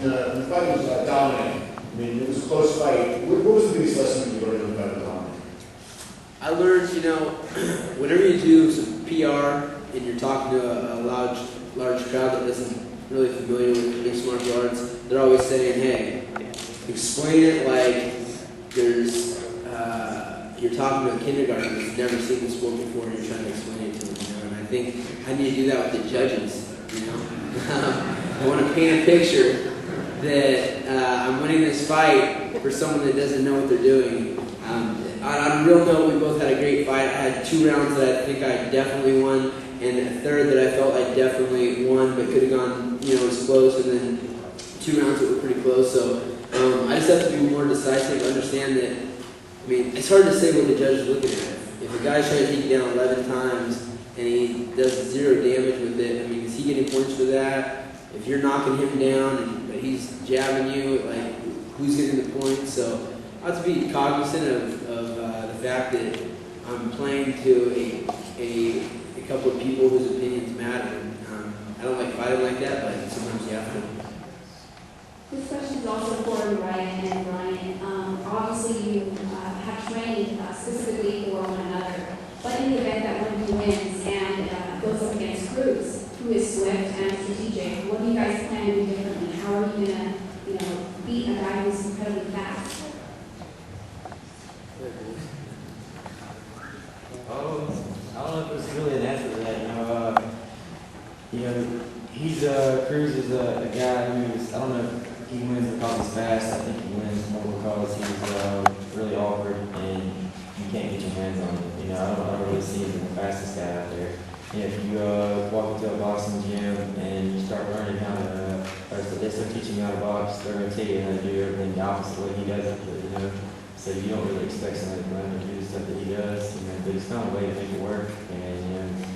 the fight was dominant. I mean, it was a close fight. What was the biggest lesson you learned in the fight with dominant? I learned, whenever you do some PR and you're talking to a large crowd that isn't really familiar with mixed martial arts, they're always saying, hey, explain it like you're talking to a kindergartner that's never seen the sport before and you're trying to explain it to them, And I think I need to do that with the judges, I want to paint a picture that I'm winning this fight for someone that doesn't know what they're doing. On a real note, we both had a great fight. I had 2 rounds that I think I definitely won, and a third that I felt I definitely won, but could have gone, as close, and then 2 rounds that were pretty close. So I just have to be more decisive, understand that, it's hard to say what the judge is looking at. If a guy's trying to take you down 11 times and he does 0 damage with it, is he getting points for that? If you're knocking him down but he's jabbing you, who's getting the points? So I have to be cognizant of the fact that I'm playing to a couple of people whose opinions matter. I don't like fighting like that, but sometimes you have to. This question is also for Ryan and Brian. Obviously, you have trained specifically for one another, but in the event that one of you wins and goes up against Cruz, who is swift and strategic, what do you guys plan to do differently? How are you going to, beat a guy who's incredibly fast? I don't know if there's really an answer to that. Cruz is a guy who's, I don't know if he wins because he's fast. I think he wins more because he's really awkward and you can't get your hands on him. I don't really see him as the fastest guy out there. If you walk into a boxing gym and you start learning how to, or they start teaching you how to box, they're going to tell you how to do everything the opposite way he does it, So you don't really expect somebody to learn to do the stuff that he does, but it's found a way to make it work. And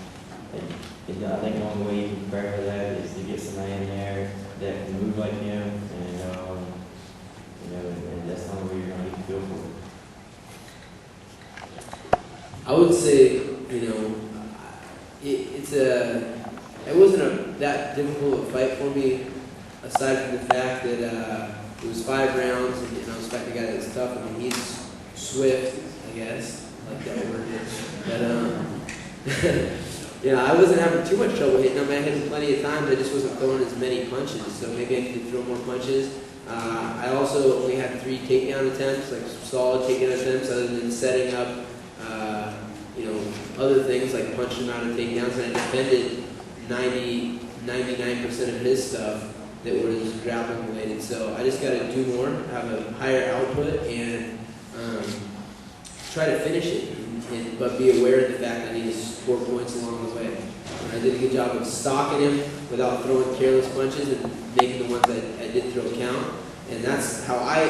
I think the only way you can prepare for that is to get somebody in there that can move like him, and that's the only way you're going to get the feel for it. I would say, it wasn't that difficult a fight for me, aside from the fact that it was 5 rounds, and I was fighting a guy that was tough. He's swift, I guess, like that word. But I wasn't having too much trouble hitting him. I hit him plenty of times. I just wasn't throwing as many punches, so maybe I need to throw more punches. I also only had 3 takedown attempts, solid takedown attempts, other than setting up, other things like punching him out of takedowns. And I defended 99% of his stuff that was grappling related. So I just got to do more, have a higher output, and try to finish it, but be aware of the fact that I need to score points along the way. And I did a good job of stalking him without throwing careless punches and making the ones that I did throw count. And that's how I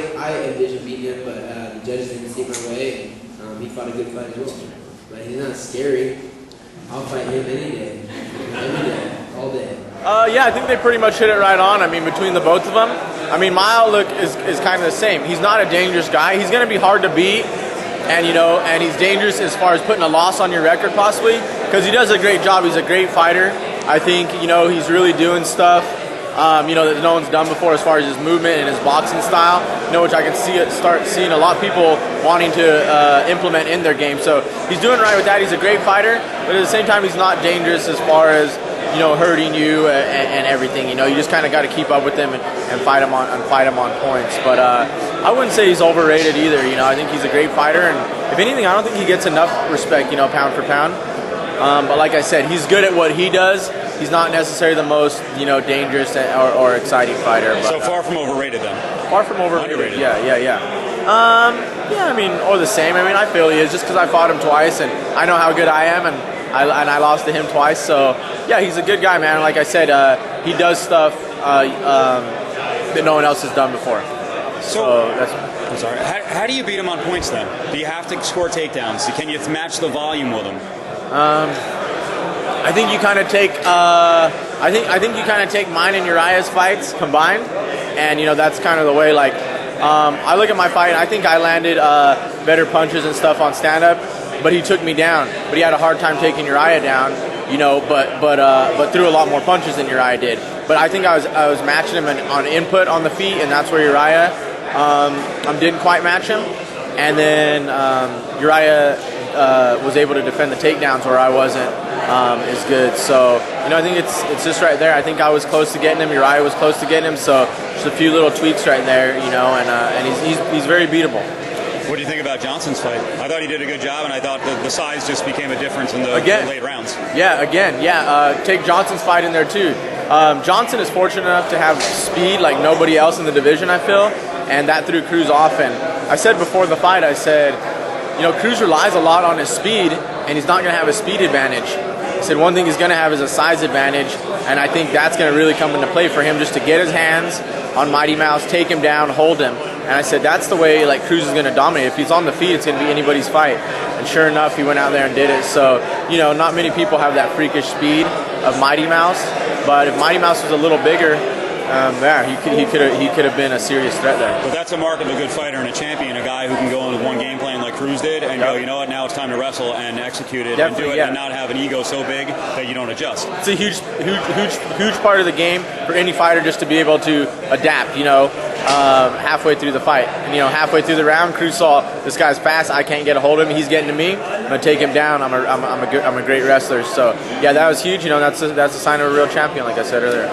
envision beating him, but the judges didn't see my way. He fought a good fight as well. But he's not scary. I'll fight him any day, every day, all day. I think they pretty much hit it right on. Between the both of them. My outlook is kind of the same. He's not a dangerous guy. He's going to be hard to beat, and he's dangerous as far as putting a loss on your record possibly, because he does a great job. He's a great fighter. I think, he's really doing stuff, that no one's done before as far as his movement and his boxing style, which I can start seeing a lot of people wanting to implement in their game. So he's doing right with that. He's a great fighter, but at the same time, he's not dangerous as far as hurting you and everything. You just kind of got to keep up with him and fight him on points. But I wouldn't say he's overrated either. I think he's a great fighter, and if anything, I don't think he gets enough respect, pound for pound. But like I said, he's good at what he does. He's not necessarily the most, dangerous or exciting fighter. But, so far from overrated then? Far from overrated. Underrated. Yeah. Or the same. I feel he is, just because I fought him twice, and I know how good I am, and I lost to him twice. So, yeah, he's a good guy, man. Like I said, he does stuff that no one else has done before. So that's... I'm sorry. How do you beat him on points then? Do you have to score takedowns? Can you match the volume with him? I think you kind of take. I think you kind of take mine and Uriah's fights combined, and that's kind of the way. I look at my fight. I think I landed better punches and stuff on stand-up, but he took me down. But he had a hard time taking Uriah down, but threw a lot more punches than Uriah did. But I think I was matching him on input on the feet, and that's where Uriah didn't quite match him. And then Uriah was able to defend the takedowns where I wasn't as good. So I think it's just right there. I think I was close to getting him. Uriah was close to getting him. So just a few little tweaks right there, and he's very beatable. What do you think about Johnson's fight? I thought he did a good job, and I thought the size just became a difference in the late rounds. Take Johnson's fight in there too. Johnson is fortunate enough to have speed like nobody else in the division, I feel, and that threw Cruz off. And I said before the fight, I said, Cruz relies a lot on his speed, and he's not going to have a speed advantage. I said one thing he's going to have is a size advantage, and I think that's going to really come into play for him, just to get his hands on Mighty Mouse, take him down, hold him. And I said that's the way Cruz is going to dominate. If he's on the feet, it's going to be anybody's fight. And sure enough, he went out there and did it. So not many people have that freakish speed of Mighty Mouse. But if Mighty Mouse was a little bigger, he could have been a serious threat there. But that's a mark of a good fighter and a champion, a guy who can go in with one game plan like Cruz did, and go, you know what, now it's time to wrestle and execute it and do it, and not have an ego so big that you don't adjust. It's a huge part of the game for any fighter just to be able to adapt. Halfway through the fight, and halfway through the round, Cruz saw this guy's fast. I can't get a hold of him. He's getting to me. I'm gonna take him down. I'm a great wrestler. So that was huge. That's a sign of a real champion, like I said earlier.